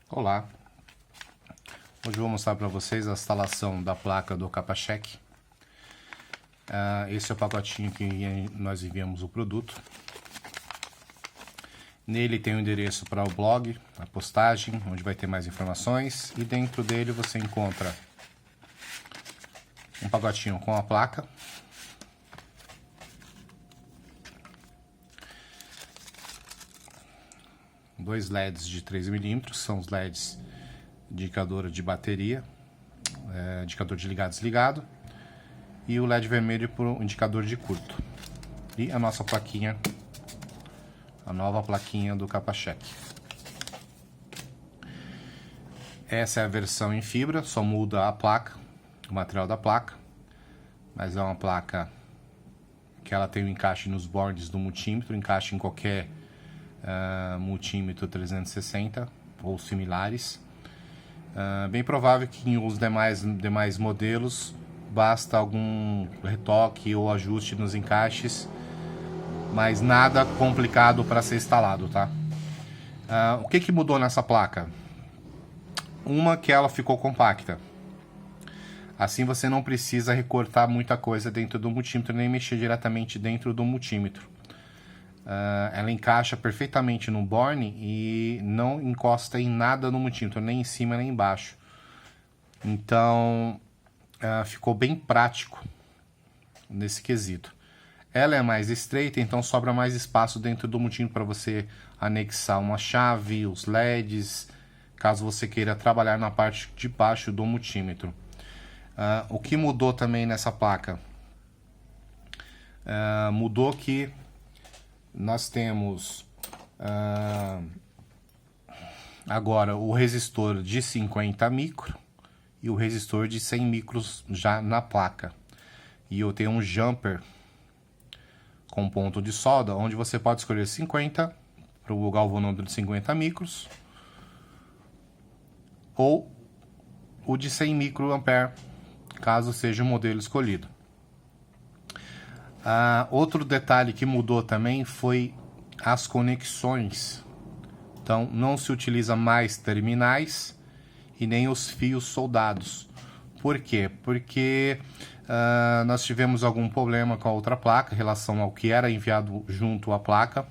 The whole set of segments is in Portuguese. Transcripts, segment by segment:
Olá, hoje eu vou mostrar para vocês a instalação da placa do Capachek. Esse é o pacotinho que nós enviamos o produto. Nele tem o endereço para o blog, a postagem, onde vai ter mais informações. E dentro dele você encontra um pacotinho com a placa. Dois LEDs de 3mm, são os LEDs indicador de bateria, indicador de ligado e desligado, e o LED vermelho para o indicador de curto. E a nossa plaquinha, a nova plaquinha do Capachek. Essa é a versão em fibra, só muda a placa, o material da placa, mas é uma placa que ela tem um encaixe nos bordes do multímetro, encaixe em qualquer multímetro 360 ou similares. Bem provável que em os demais modelos basta algum retoque ou ajuste nos encaixes, mas nada complicado para ser instalado, tá? O que mudou nessa placa? Uma, que ela ficou compacta. Assim você não precisa recortar muita coisa dentro do multímetro, nem mexer diretamente dentro do multímetro. Ela encaixa perfeitamente no borne e não encosta em nada no multímetro, nem em cima nem embaixo. Então ficou bem prático nesse quesito. Ela é mais estreita, então sobra mais espaço dentro do multímetro para você anexar uma chave, os LEDs, caso você queira trabalhar na parte de baixo do multímetro. O que mudou também nessa placa? Mudou que nós temos agora o resistor de 50 micro e o resistor de 100 micros já na placa. E eu tenho um jumper com ponto de solda, onde você pode escolher 50 para o galvanômetro de 50 micros ou o de 100 microampere, caso seja o modelo escolhido. Outro detalhe que mudou também foi as conexões. Então não se utiliza mais terminais e nem os fios soldados. Por quê? Porque nós tivemos algum problema com a outra placa em relação ao que era enviado junto à placa.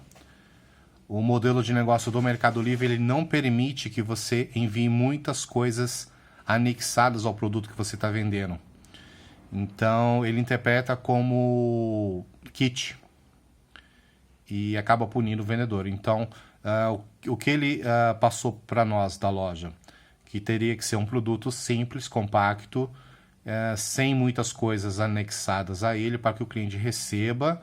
O modelo de negócio do Mercado Livre ele não permite que você envie muitas coisas anexadas ao produto que você está vendendo. Então ele interpreta como kit e acaba punindo o vendedor. Então o que ele passou para nós da loja, que teria que ser um produto simples, compacto, sem muitas coisas anexadas a ele, para que o cliente receba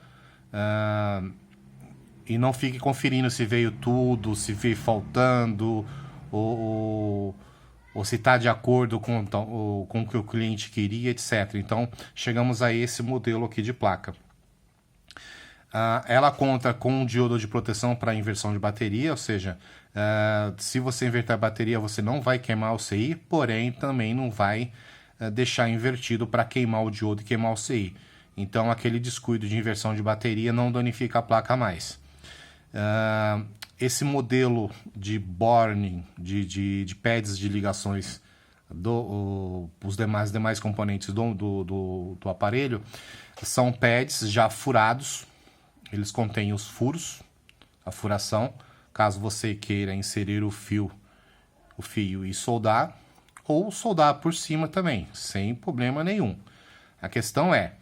e não fique conferindo se veio tudo, se veio faltando, ou se está de acordo com o que o cliente queria, etc. Então, chegamos a esse modelo aqui de placa. Ela conta com um diodo de proteção para inversão de bateria, ou seja, se você inverter a bateria, você não vai queimar o CI, porém também não vai deixar invertido para queimar o diodo e queimar o CI. Então, aquele descuido de inversão de bateria não danifica a placa mais. Esse modelo de borne, de pads de ligações os demais componentes do aparelho, são pads já furados. Eles contêm os furos, a furação, caso você queira inserir o fio e soldar, ou soldar por cima também, sem problema nenhum. A questão é,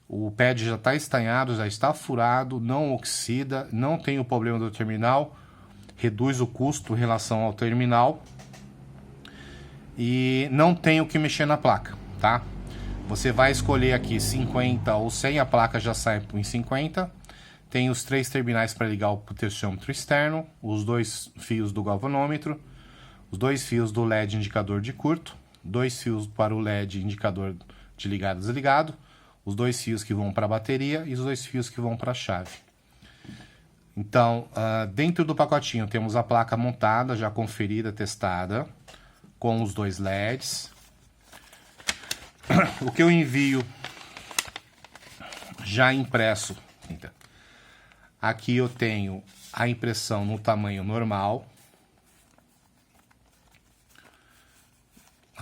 o pad já está estanhado, já está furado, não oxida, não tem o problema do terminal, reduz o custo em relação ao terminal e não tem o que mexer na placa, tá? Você vai escolher aqui 50 ou 100, a placa já sai em 50. Tem os 3 terminais para ligar o potenciômetro externo, os 2 fios do galvanômetro, os 2 fios do LED indicador de curto, 2 fios para o LED indicador de ligado e desligado, os 2 fios que vão para a bateria e os 2 fios que vão para a chave. Então, dentro do pacotinho temos a placa montada, já conferida, testada, com os 2 LEDs. O que eu envio já impresso. Aqui eu tenho a impressão no tamanho normal.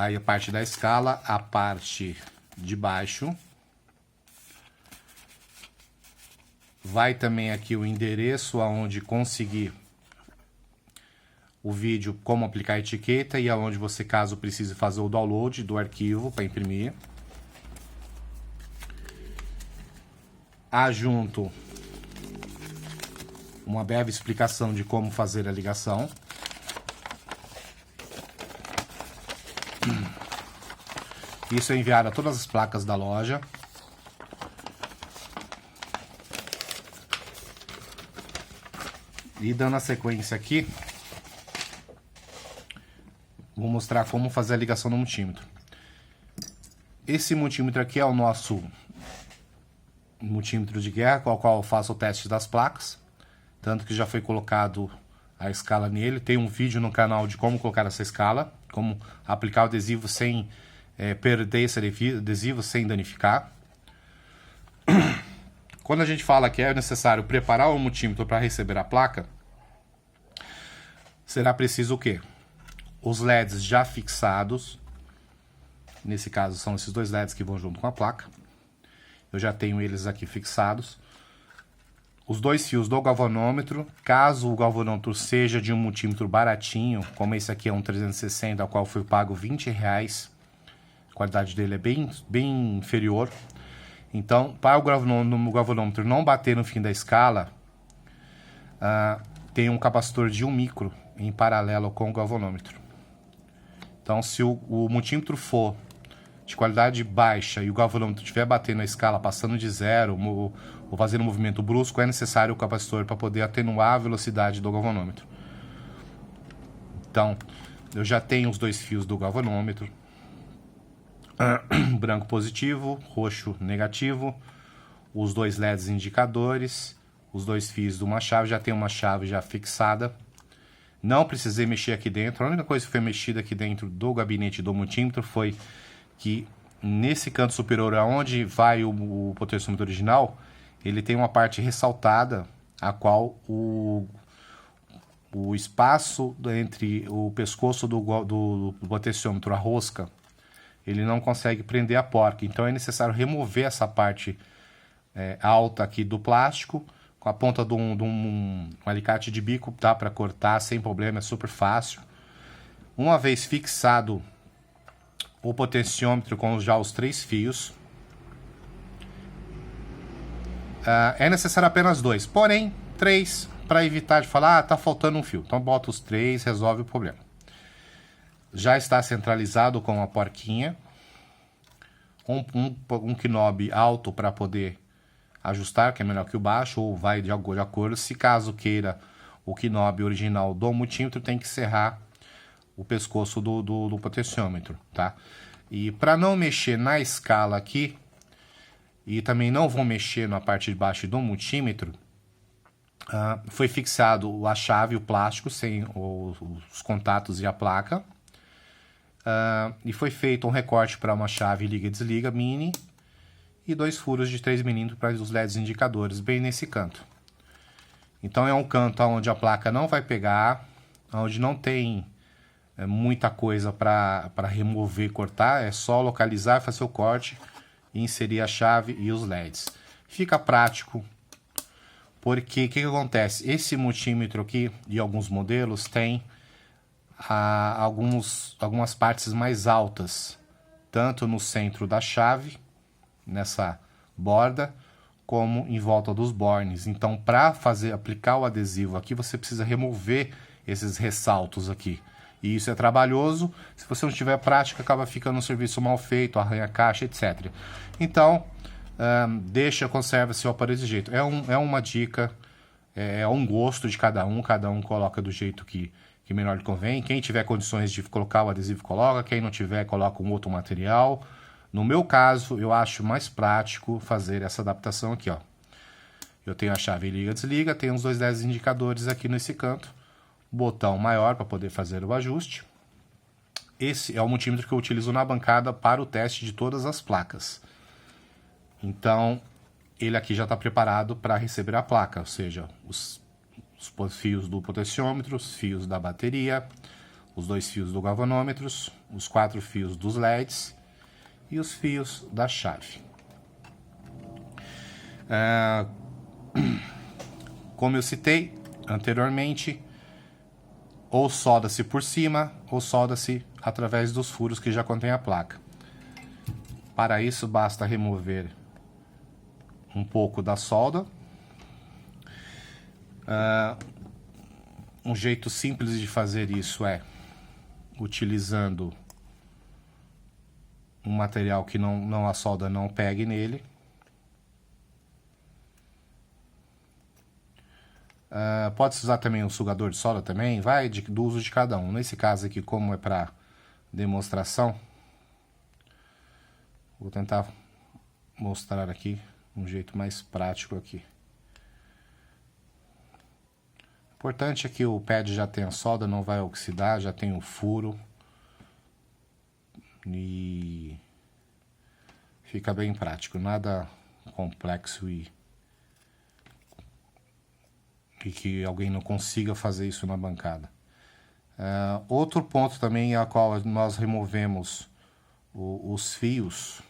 aí a parte da escala, a parte de baixo. Vai também aqui o endereço aonde conseguir o vídeo, como aplicar a etiqueta e aonde você, caso precise fazer o download do arquivo para imprimir. Há junto uma breve explicação de como fazer a ligação. Isso é enviado a todas as placas da loja. E dando a sequência aqui, vou mostrar como fazer a ligação no multímetro. Esse multímetro aqui é o nosso multímetro de guerra, com o qual eu faço o teste das placas. Tanto que já foi colocado a escala nele. Tem um vídeo no canal de como colocar essa escala, como aplicar o adesivo sem perder esse adesivo, sem danificar. Quando a gente fala que é necessário preparar o multímetro para receber a placa, será preciso o quê? Os LEDs já fixados. Nesse caso são esses dois LEDs que vão junto com a placa. Eu já tenho eles aqui fixados. Os dois fios do galvanômetro. Caso o galvanômetro seja de um multímetro baratinho, como esse aqui é um 360, ao qual foi pago R$20. A qualidade dele é bem inferior. Então, para o galvanômetro não bater no fim da escala, tem um capacitor de 1 micro em paralelo com o galvanômetro. Então, se o multímetro for de qualidade baixa e o galvanômetro estiver batendo a escala, passando de zero ou fazendo um movimento brusco, é necessário o capacitor para poder atenuar a velocidade do galvanômetro. Então, eu já tenho os dois fios do galvanômetro. Branco positivo, roxo negativo, os dois LEDs indicadores, os dois fios de uma chave, já tem uma chave já fixada. Não precisei mexer aqui dentro, a única coisa que foi mexida aqui dentro do gabinete do multímetro foi que nesse canto superior, aonde vai o potenciômetro original, ele tem uma parte ressaltada, a qual o espaço entre o pescoço do potenciômetro, a rosca, ele não consegue prender a porca. Então é necessário remover essa parte alta aqui do plástico. Com a ponta de um alicate de bico dá para cortar sem problema, é super fácil. Uma vez fixado o potenciômetro com já os 3 fios, é necessário apenas 2, porém 3 para evitar de falar, tá faltando um fio. Então bota os 3, resolve o problema. Já está centralizado com a porquinha, um knob alto para poder ajustar, que é melhor que o baixo, ou vai de acordo. Se caso queira o knob original do multímetro, tem que serrar o pescoço do potenciômetro, tá? E para não mexer na escala aqui, e também não vou mexer na parte de baixo do multímetro, foi fixado a chave, o plástico, sem os contatos e a placa. E foi feito um recorte para uma chave liga e desliga mini e 2 furos de 3 mm para os LEDs indicadores, bem nesse canto. Então é um canto onde a placa não vai pegar, onde não tem muita coisa para remover e cortar, é só localizar, fazer o corte e inserir a chave e os LEDs. Fica prático, porque o que acontece? Esse multímetro aqui, e alguns modelos, tem algumas partes mais altas, tanto no centro da chave, nessa borda, como em volta dos bornes. Então, para aplicar o adesivo aqui, você precisa remover esses ressaltos aqui. E isso é trabalhoso. Se você não tiver prática, acaba ficando um serviço mal feito, arranha caixa, etc. Então, conserva seu aparelho desse jeito. É uma dica, é um gosto de cada um coloca do jeito que melhor lhe convém. Quem tiver condições de colocar o adesivo, coloca. Quem não tiver, coloca um outro material. No meu caso, eu acho mais prático fazer essa adaptação aqui, ó. Eu tenho a chave liga-desliga, tenho os 2 LEDs indicadores aqui nesse canto. Botão maior para poder fazer o ajuste. Esse é o multímetro que eu utilizo na bancada para o teste de todas as placas. Então, ele aqui já está preparado para receber a placa, ou seja, os fios do potenciômetro, os fios da bateria, os 2 fios do galvanômetro, os 4 fios dos LEDs e os fios da chave. Como eu citei anteriormente, ou solda-se por cima ou solda-se através dos furos que já contém a placa. Para isso basta remover um pouco da solda. Um jeito simples de fazer isso é utilizando um material que a solda não pegue nele. Pode-se usar também um sugador de solda também, vai do uso de cada um. Nesse caso aqui, como é para demonstração, vou tentar mostrar aqui um jeito mais prático aqui. O importante é que o pad já tem a solda, não vai oxidar, já tem o furo. E fica bem prático, nada complexo e que alguém não consiga fazer isso na bancada. Outro ponto também é a qual nós removemos os fios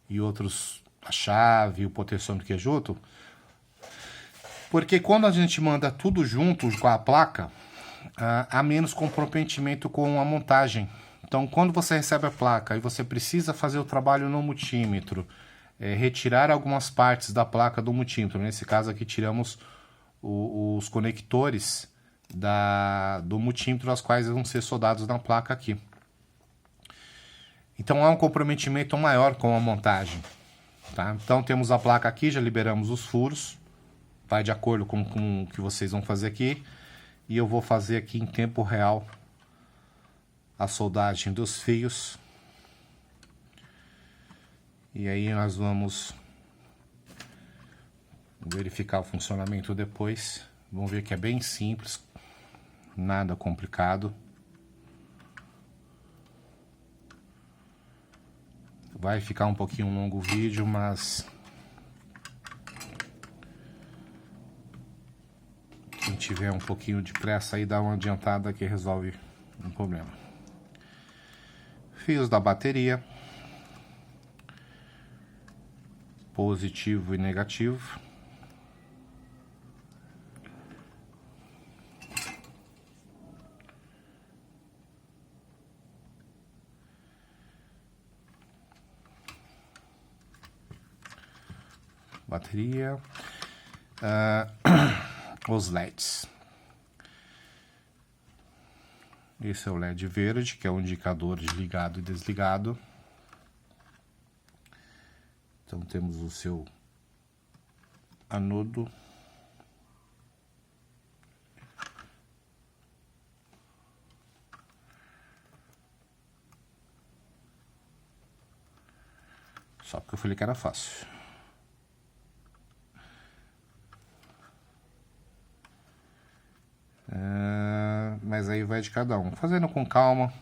e outros, a chave, o potensômetro que é junto, porque quando a gente manda tudo junto com a placa, há menos comprometimento com a montagem. Então, quando você recebe a placa e você precisa fazer o trabalho no multímetro, retirar algumas partes da placa do multímetro, nesse caso aqui tiramos os conectores do multímetro, as quais vão ser soldados na placa aqui. Então há um comprometimento maior com a montagem. Tá? Então temos a placa aqui, já liberamos os furos, vai de acordo com o que vocês vão fazer aqui. E eu vou fazer aqui em tempo real a soldagem dos fios. E aí nós vamos verificar o funcionamento depois. Vamos ver que é bem simples, nada complicado. Vai ficar um pouquinho longo o vídeo, mas quem tiver um pouquinho de pressa aí, dá uma adiantada que resolve um problema. Fios da bateria, positivo e negativo. Bateria, os LEDs. Esse é o LED verde, que é o indicador de ligado e desligado. Então temos o seu anodo. Só porque eu falei que era fácil. Mas aí vai de cada um. Fazendo com calma,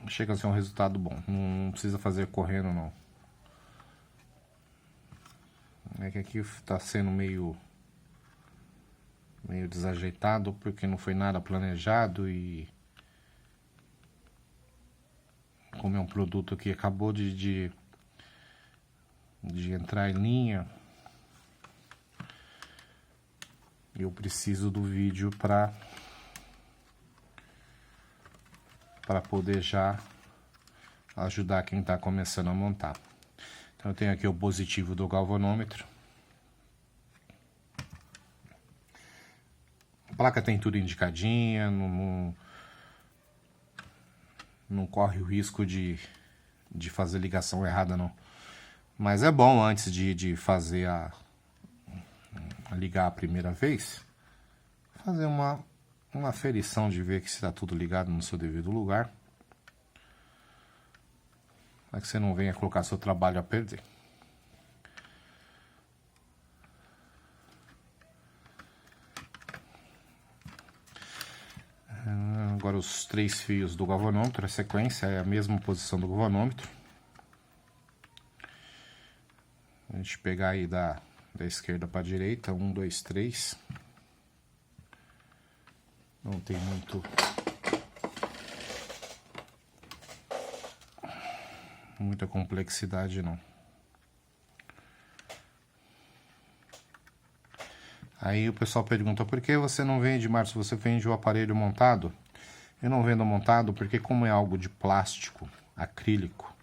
chega a ser um resultado bom. Não precisa fazer correndo, não. É que aqui está sendo meio desajeitado, porque não foi nada planejado e como é um produto que acabou de entrar em linha, eu preciso do vídeo para poder já ajudar quem está começando a montar. Então eu tenho aqui o positivo do galvanômetro. A placa tem tudo indicadinha, não corre o risco de fazer ligação errada, não. Mas é bom, antes de fazer ligar a primeira vez, fazer uma aferição de ver que está tudo ligado no seu devido lugar, para que você não venha colocar seu trabalho a perder. Agora os 3 fios do galvanômetro, a sequência é a mesma posição do galvanômetro. A gente pegar aí da esquerda para a direita, 1, 2, 3. Não tem muita complexidade não. Aí o pessoal pergunta, por que você não vende, Márcio, você vende o aparelho montado? Eu não vendo montado porque como é algo de plástico, acrílico,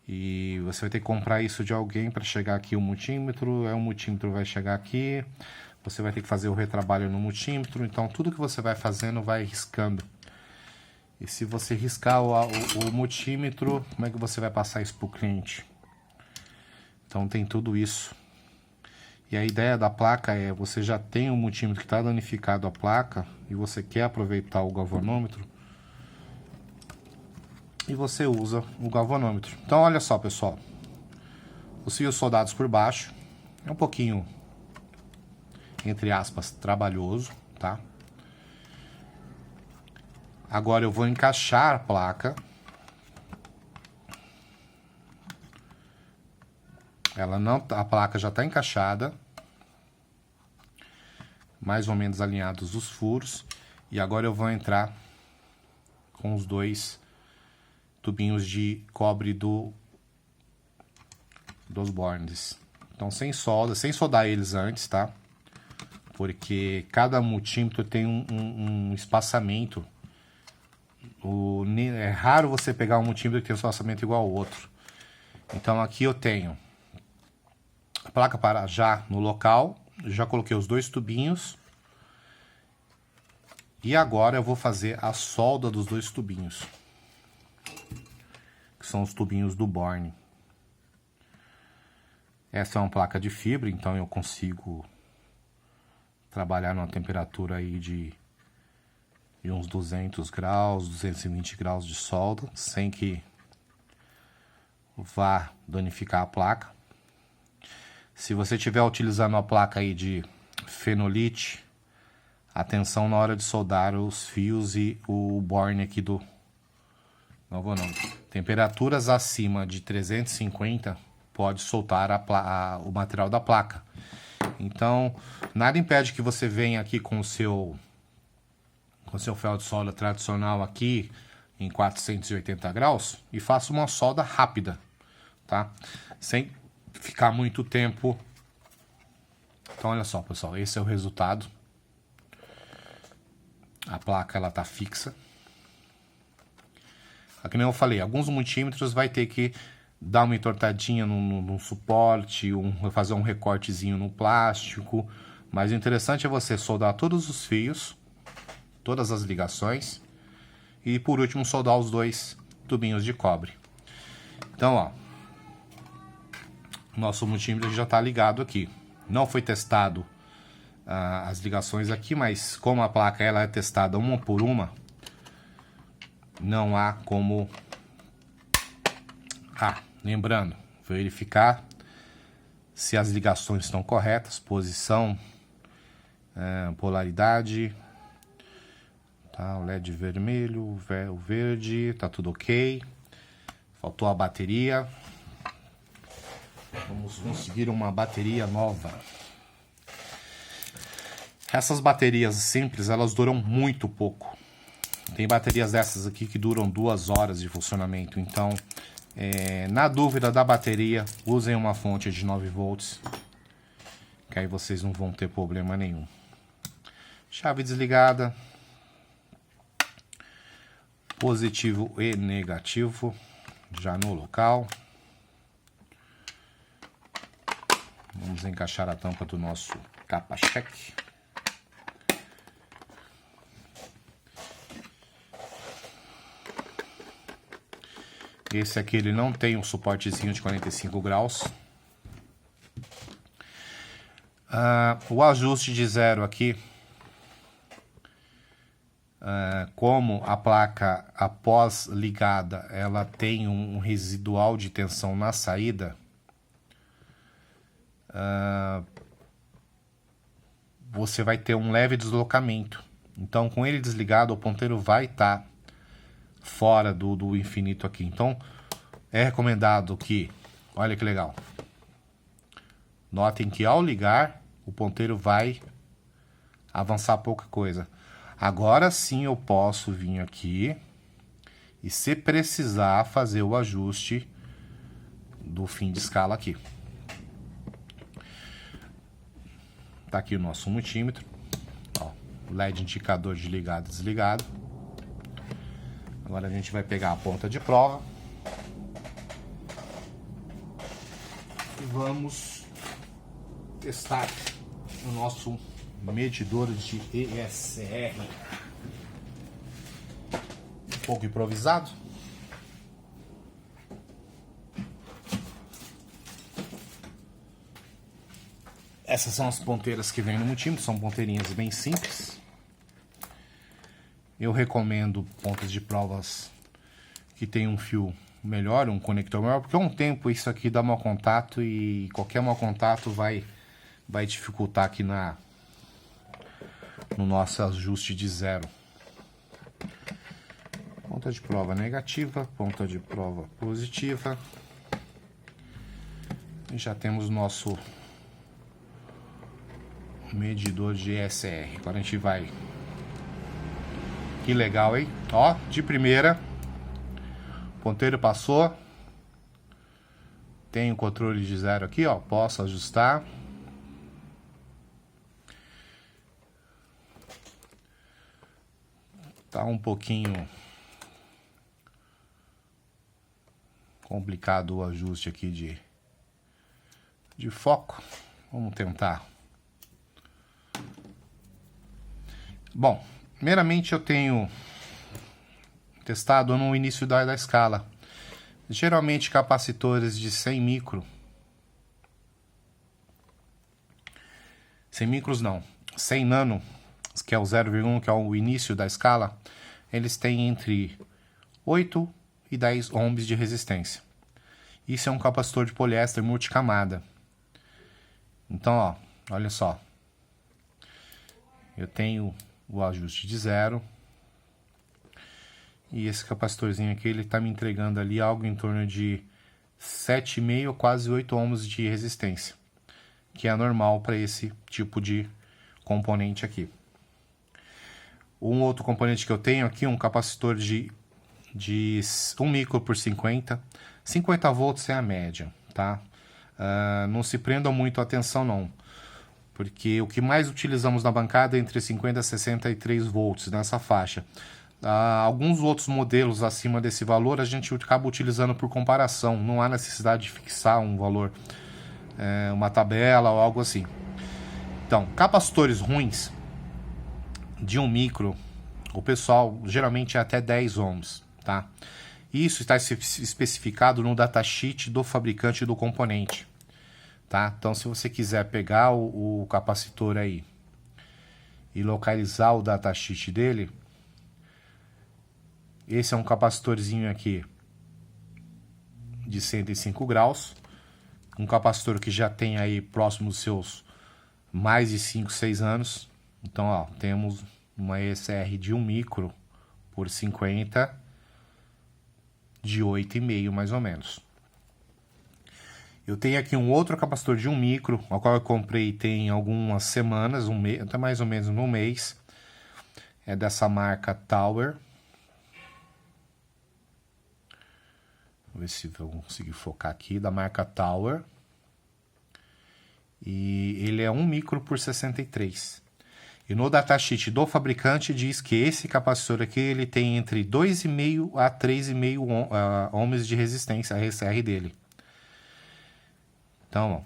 e você vai ter que comprar isso de alguém para chegar aqui o multímetro, o multímetro vai chegar aqui, você vai ter que fazer o retrabalho no multímetro, então tudo que você vai fazendo vai riscando. E se você riscar o multímetro, como é que você vai passar isso para o cliente? Então tem tudo isso. E a ideia da placa é, você já tem um multímetro que está danificado a placa e você quer aproveitar o galvanômetro e você usa o galvanômetro. Então olha só, pessoal, os fios soldados por baixo, é um pouquinho, entre aspas, trabalhoso, tá? Agora eu vou encaixar a placa. A placa já está encaixada, mais ou menos alinhados os furos, e agora eu vou entrar com os dois tubinhos de cobre dos bornes. Então sem solda, sem soldar eles antes, tá? Porque cada multímetro tem um espaçamento. É raro você pegar um multímetro que tem um espaçamento igual ao outro. Então aqui eu tenho a placa para já no local, já coloquei os dois tubinhos. E agora eu vou fazer a solda dos dois tubinhos, que são os tubinhos do borne. Essa é uma placa de fibra, então eu consigo trabalhar numa temperatura aí de uns 200 graus, 220 graus de solda, sem que vá danificar a placa. Se você estiver utilizando a placa aí de fenolite, atenção na hora de soldar os fios e o borne aqui do galvanômetro. Temperaturas acima de 350 pode soltar o material da placa. Então, nada impede que você venha aqui com o seu ferro de solda tradicional aqui em 480 graus e faça uma solda rápida, tá? Sem ficar muito tempo. Então olha só, pessoal, esse é o resultado. A placa ela tá fixa. Aqui nem eu falei, alguns multímetros vai ter que dar uma entortadinha no suporte, fazer um recortezinho no plástico, mas o interessante é você soldar todos os fios, todas as ligações e por último soldar os dois tubinhos de cobre. Então, ó, nosso multímetro já está ligado aqui. Não foi testado as ligações aqui, mas como a placa ela é testada uma por uma, não há como... lembrando, verificar se as ligações estão corretas, posição, polaridade, tá? O LED vermelho, o verde, tá tudo ok. Faltou a bateria. Vamos conseguir uma bateria nova. Essas baterias simples, elas duram muito pouco. Tem baterias dessas aqui que duram 2 horas de funcionamento. Então, na dúvida da bateria, usem uma fonte de 9 volts, que aí vocês não vão ter problema nenhum. Chave desligada. Positivo e negativo já no local. Vamos encaixar a tampa do nosso capa-cheque. Esse aqui ele não tem um suportezinho de 45 graus. O ajuste de zero aqui, como a placa após ligada, ela tem um residual de tensão na saída, você vai ter um leve deslocamento. Então, com ele desligado, o ponteiro vai estar fora do infinito aqui. Então, é recomendado que, olha que legal, notem que ao ligar, o ponteiro vai avançar pouca coisa. Agora sim eu posso vir aqui e, se precisar, fazer o ajuste do fim de escala aqui. Tá aqui o nosso multímetro, ó, LED indicador de ligado e desligado. Agora a gente vai pegar a ponta de prova e vamos testar o nosso medidor de ESR. Um pouco improvisado. Essas são as ponteiras que vem no multímetro, são ponteirinhas bem simples. Eu recomendo pontas de provas que tem um fio melhor, um conector melhor, porque com o tempo isso aqui dá mau contato e qualquer mau contato vai dificultar aqui no nosso ajuste de zero. Ponta de prova negativa, ponta de prova positiva. E já temos nosso medidor de ESR. Agora a gente vai... Que legal, hein? Ó, de primeira, o ponteiro passou. Tem o controle de zero aqui, ó. Posso ajustar. Tá um pouquinho complicado o ajuste aqui de foco. Vamos tentar. Bom, primeiramente eu tenho testado no início da escala. Geralmente capacitores de 100 micro. 100 micros não, 100 nano, que é o 0,1, que é o início da escala, eles têm entre 8 e 10 ohms de resistência. Isso é um capacitor de poliéster multicamada. Então, ó, olha só. Eu tenho o ajuste de zero. E esse capacitorzinho aqui, ele está me entregando ali algo em torno de 7,5 ou quase 8 ohms de resistência, que é normal para esse tipo de componente aqui. Um outro componente que eu tenho aqui, um capacitor de 1 micro por 50. 50 volts é a média, tá? Não se prendam muito a atenção não, porque o que mais utilizamos na bancada é entre 50 e 63 volts, nessa faixa. Alguns outros modelos acima desse valor a gente acaba utilizando por comparação, não há necessidade de fixar um valor, uma tabela ou algo assim. Então, capacitores ruins de 1 micro, o pessoal geralmente é até 10 ohms, tá? Isso está especificado no datasheet do fabricante do componente, tá? Então, se você quiser pegar o capacitor aí e localizar o datasheet dele, esse é um capacitorzinho aqui de 105 graus, um capacitor que já tem aí próximo dos seus mais de 5, 6 anos. Então, ó, temos uma ESR de 1 micro por 50, de 8,5 mais ou menos. Eu tenho aqui um outro capacitor de 1 micro, ao qual eu comprei tem algumas semanas, um mês, até mais ou menos no mês. É dessa marca Tower. Vou ver se eu conseguir focar aqui, da marca Tower. E ele é 1 micro por 63. E no datasheet do fabricante diz que esse capacitor aqui ele tem entre 2,5 a 3,5 ohms de resistência, a ESR dele. Então, ó,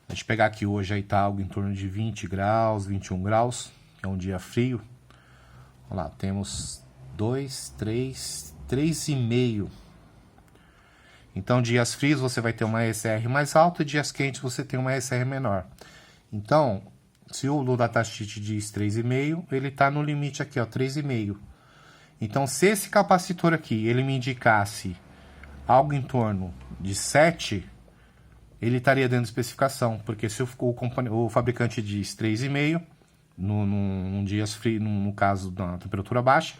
a gente pegar aqui hoje aí tá algo em torno de 20 graus, 21 graus, que é um dia frio. Olha lá, temos 3,5. Então, dias frios você vai ter uma ESR mais alta e dias quentes você tem uma ESR menor. Então, se o datasheet diz 3,5, ele está no limite aqui, ó, 3,5. Então, se esse capacitor aqui, ele me indicasse algo em torno de 7, ele estaria dentro de especificação, porque se o fabricante diz 3,5, num dias frio, no caso da temperatura baixa,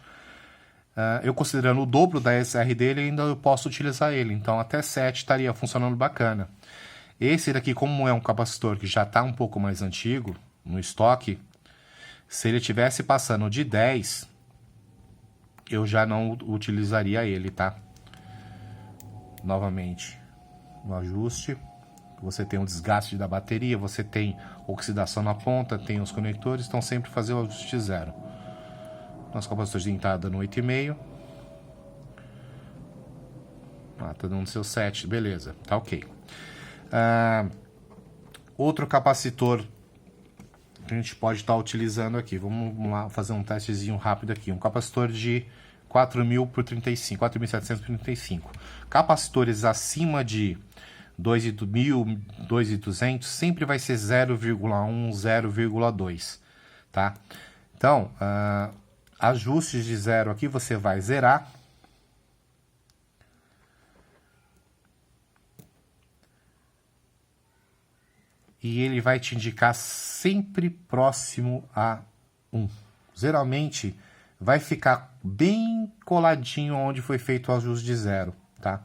eu considerando o dobro da ESR dele, ainda eu posso utilizar ele. Então, até 7 estaria funcionando bacana. Esse daqui, como é um capacitor que já está um pouco mais antigo, no estoque, Se ele tivesse passando de 10, eu já não utilizaria ele, tá? Novamente, no ajuste, você tem o desgaste da bateria, você tem oxidação na ponta, tem os conectores, então sempre fazer o ajuste 0. Nosso capacitorzinho tá dando 8,5. Tá dando seu 7, beleza, tá ok. Outro capacitor que a gente pode estar utilizando aqui, vamos lá fazer um testezinho rápido aqui, um capacitor de 4.000 por 35, 4.700 por 35. Capacitores acima de 2.000, 2.200 sempre vai ser 0,1, 0,2, tá? Então, ajustes de 0 aqui, você vai zerar. E ele vai te indicar sempre próximo a 1. Geralmente vai ficar bem coladinho onde foi feito o ajuste de 0, tá?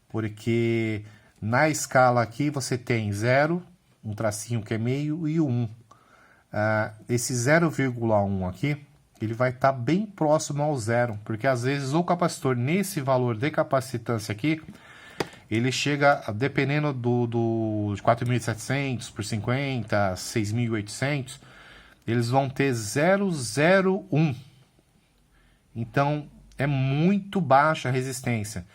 Porque na escala aqui você tem 0, um tracinho que é meio e o 1. Esse 0,1 aqui, ele vai estar bem próximo ao 0, porque às vezes o capacitor nesse valor de capacitância aqui, ele chega, dependendo de 4.700 por 50, 6.800, eles vão ter 0,01. Então, é muito baixa a resistência.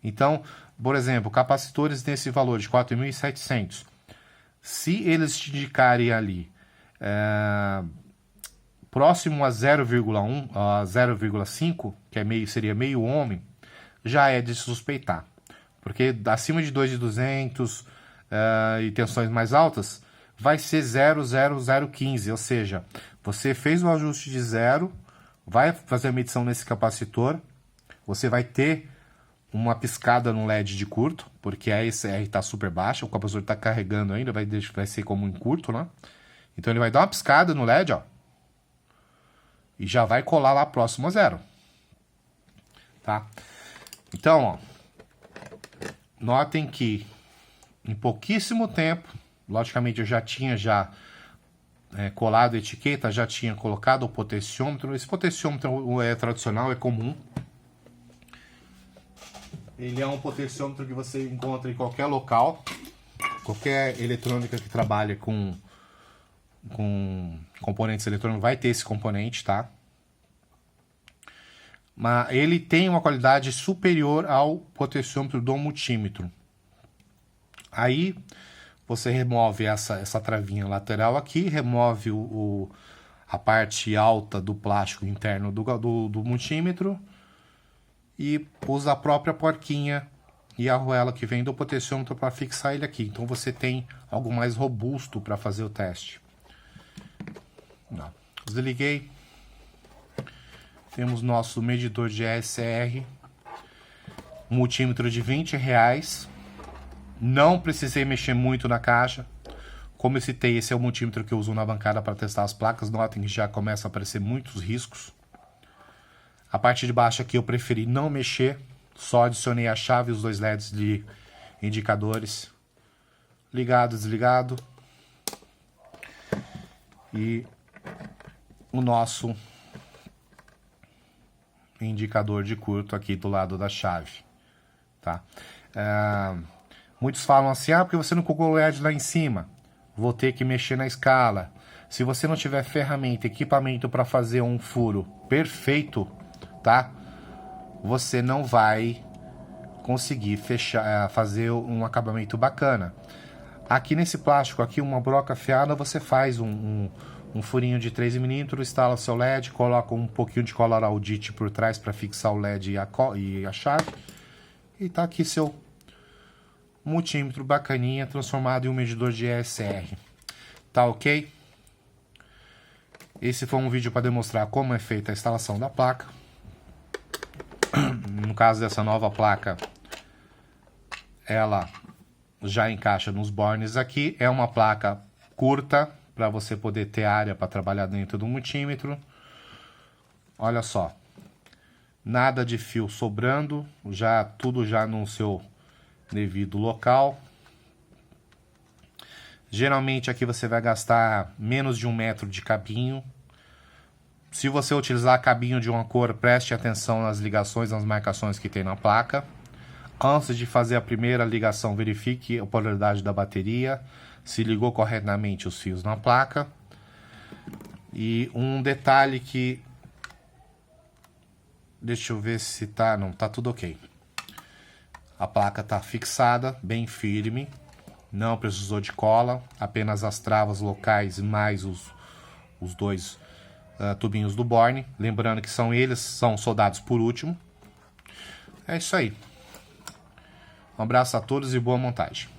Então, por exemplo, capacitores nesse valor de 4.700, se eles te indicarem ali próximo a 0,1, a 0,5, que é seria meio ohm, já é de suspeitar. Porque acima de 2.200 e tensões mais altas, vai ser 0,0015. Ou seja, você fez o ajuste de 0, vai fazer a medição nesse capacitor, você vai ter uma piscada no LED de curto, porque a ECR está super baixa, o capacitor está carregando ainda, vai ser como em curto, né? Então ele vai dar uma piscada no LED, ó, e já vai colar lá próximo a 0. Tá? Então, ó, notem que em pouquíssimo tempo, logicamente eu já tinha colado a etiqueta, já tinha colocado o potenciômetro. Esse potenciômetro é tradicional, é comum. Ele é um potenciômetro que você encontra em qualquer local. Qualquer eletrônica que trabalha com componentes eletrônicos vai ter esse componente, tá? Mas ele tem uma qualidade superior ao potenciômetro do multímetro. Aí você remove essa travinha lateral aqui, remove a parte alta do plástico interno do multímetro e usa a própria porquinha e a arruela que vem do potenciômetro para fixar ele aqui. Então você tem algo mais robusto para fazer o teste. Desliguei. Temos nosso medidor de ESR, multímetro de R$20. Não precisei mexer muito na caixa. Como eu citei, esse é o multímetro que eu uso na bancada para testar as placas. Notem que já começa a aparecer muitos riscos. A parte de baixo aqui eu preferi não mexer. Só adicionei a chave e os 2 LEDs de indicadores. Ligado, desligado. E o nosso indicador de curto aqui do lado da chave, tá? Muitos falam assim, porque você não colocou o LED lá em cima, vou ter que mexer na escala. Se você não tiver ferramenta, equipamento para fazer um furo perfeito, tá? Você não vai conseguir fazer um acabamento bacana. Aqui nesse plástico aqui, uma broca afiada, você faz um furinho de 3 mm, instala seu LED, coloca um pouquinho de cola Audite por trás para fixar o LED e a chave. E tá aqui seu multímetro bacaninha, transformado em um medidor de ESR. Tá ok? Esse foi um vídeo para demonstrar como é feita a instalação da placa. No caso dessa nova placa, ela já encaixa nos bornes aqui. É uma placa curta, para você poder ter área para trabalhar dentro do multímetro. Olha só, nada de fio sobrando, tudo já no seu devido local. Geralmente aqui você vai gastar menos de 1 metro de cabinho. Se você utilizar cabinho de uma cor, preste atenção nas ligações, nas marcações que tem na placa. Antes de fazer a primeira ligação, verifique a polaridade da bateria, se ligou corretamente os fios na placa. E um detalhe que... Deixa eu ver se tá... Não, tá tudo ok. A placa tá fixada, bem firme. Não precisou de cola, apenas as travas locais mais os dois tubinhos do Borne. Lembrando que são soldados por último. É isso aí. Um abraço a todos e boa montagem.